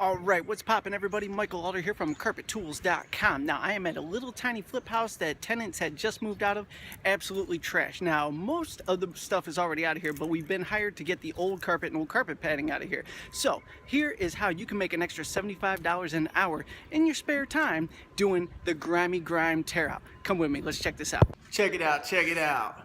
All right, what's poppin', everybody? Michael Alder here from CarpetTools.com. Now, I am at a little tiny flip house that tenants had just moved out of. Absolutely trash. Now, most of the stuff is already out of here, but we've been hired to get the old carpet and old carpet padding out of here. So, here is how you can make an extra $75 an hour in your spare time doing the grimy grime tear out. Come with me, let's check this out. Check it out, check it out.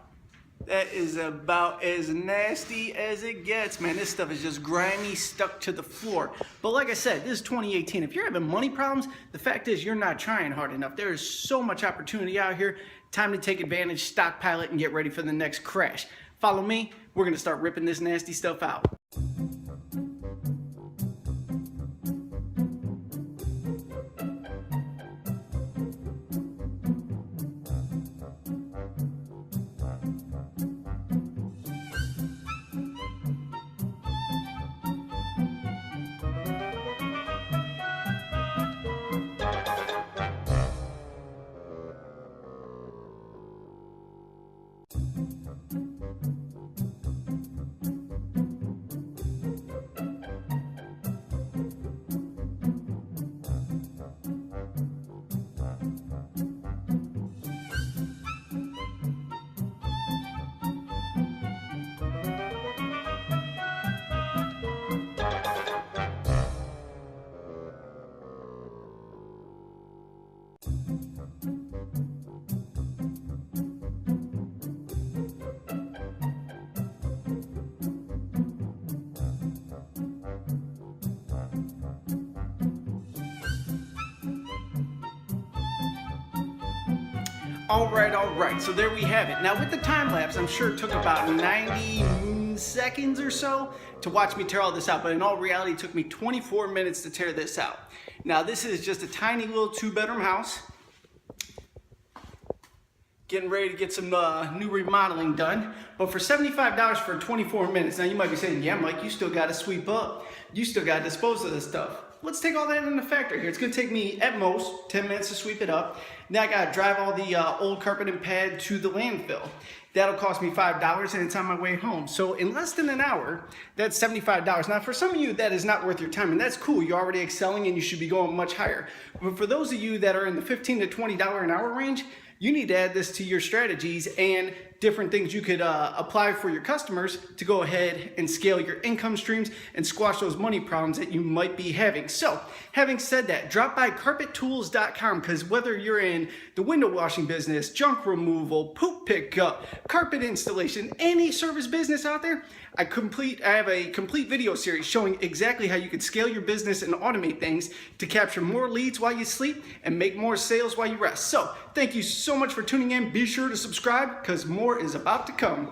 That is about as nasty as it gets, man. This stuff is just grimy, stuck to the floor. But like I said, this is 2018. If you're having money problems, the fact is you're not trying hard enough. There is so much opportunity out here. Time to take advantage, stockpile it, and get ready for the next crash. Follow me. We're gonna start ripping this nasty stuff out. All right, so there we have it. Now with the time lapse, I'm sure it took about 90 seconds or so to watch me tear all this out, but in all reality, it took me 24 minutes to tear this out. Now this is just a tiny little 2-bedroom house. Getting ready to get some new remodeling done, but for $75 for 24 minutes. Now you might be saying, yeah, Mike, you still gotta sweep up. You still gotta dispose of this stuff. Let's take all that into factor here. It's gonna take me at most 10 minutes to sweep it up. Now I gotta drive all the old carpet and pad to the landfill. That'll cost me $5 and it's on my way home. So in less than an hour, that's $75. Now for some of you, that is not worth your time, and that's cool. You're already excelling and you should be going much higher. But for those of you that are in the $15 to $20 an hour range, you need to add this to your strategies and different things you could apply for your customers to go ahead and scale your income streams and squash those money problems that you might be having. So, having said that, drop by CarpetTools.com, because whether you're in the window washing business, junk removal, poop pickup, carpet installation, any service business out there, I have a complete video series showing exactly how you can scale your business and automate things to capture more leads while you sleep and make more sales while you rest. So, thank you so much for tuning in. Be sure to subscribe, because more is about to come.